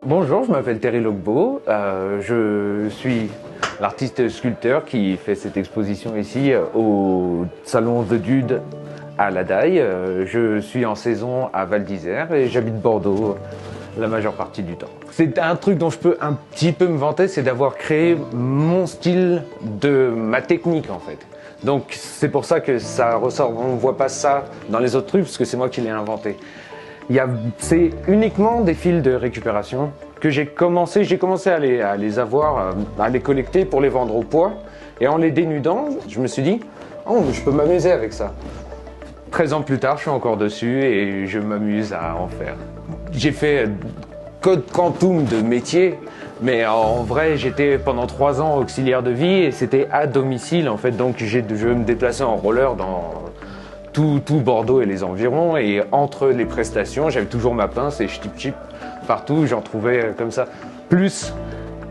Bonjour, je m'appelle Terry Logbo, je suis l'artiste sculpteur qui fait cette exposition ici au salon The Dude à La Daille. Je suis en saison à Val d'Isère et j'habite Bordeaux la majeure partie du temps. C'est un truc dont je peux un petit peu me vanter, c'est d'avoir créé mon style de ma technique en fait. Donc c'est pour ça que ça ressort, on ne voit pas ça dans les autres trucs parce que c'est moi qui l'ai inventé. C'est uniquement des fils de récupération que j'ai commencé à les avoir, à les collecter pour les vendre au poids. Et en les dénudant, je me suis dit, oh, je peux m'amuser avec ça. 13 ans plus tard, je suis encore dessus et je m'amuse à en faire. J'ai fait code quantum de métier, mais en vrai, j'étais pendant 3 ans auxiliaire de vie et c'était à domicile en fait. Donc je me déplaçais en roller dans tout Bordeaux et les environs, et entre les prestations, j'avais toujours ma pince et je chip partout, j'en trouvais comme ça. Plus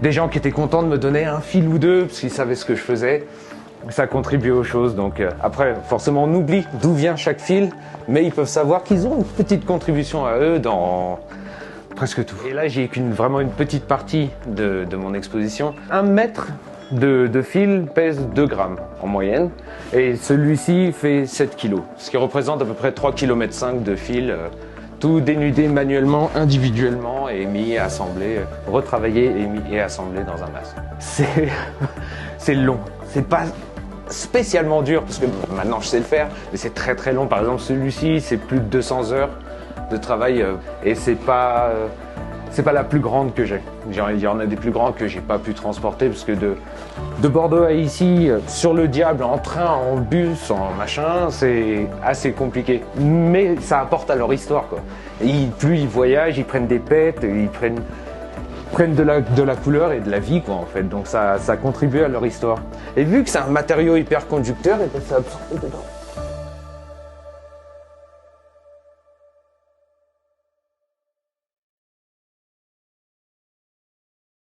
des gens qui étaient contents de me donner un fil ou deux, parce qu'ils savaient ce que je faisais. Ça contribuait aux choses, donc après, forcément, on oublie d'où vient chaque fil, mais ils peuvent savoir qu'ils ont une petite contribution à eux dans presque tout. Et là, j'ai vraiment une petite partie de mon exposition. 1 mètre de fil pèse 2 grammes en moyenne et celui-ci fait 7 kg, ce qui représente à peu près 3,5 km de fil, tout dénudé manuellement, individuellement et mis, assemblé, retravaillé et mis et assemblé dans un masque. C'est long, c'est pas spécialement dur parce que maintenant je sais le faire, mais c'est très très long. Par exemple celui-ci c'est plus de 200 heures de travail et c'est pas la plus grande que j'ai. Il y en a des plus grands que j'ai pas pu transporter parce que de Bordeaux à ici, sur le diable, en train, en bus, en machin, c'est assez compliqué. Mais ça apporte à leur histoire, quoi. Et plus ils voyagent, ils prennent des pètes, ils prennent de la couleur et de la vie, quoi, en fait. Donc ça contribue à leur histoire. Et vu que c'est un matériau hyper conducteur, et ben ça absorbe dedans.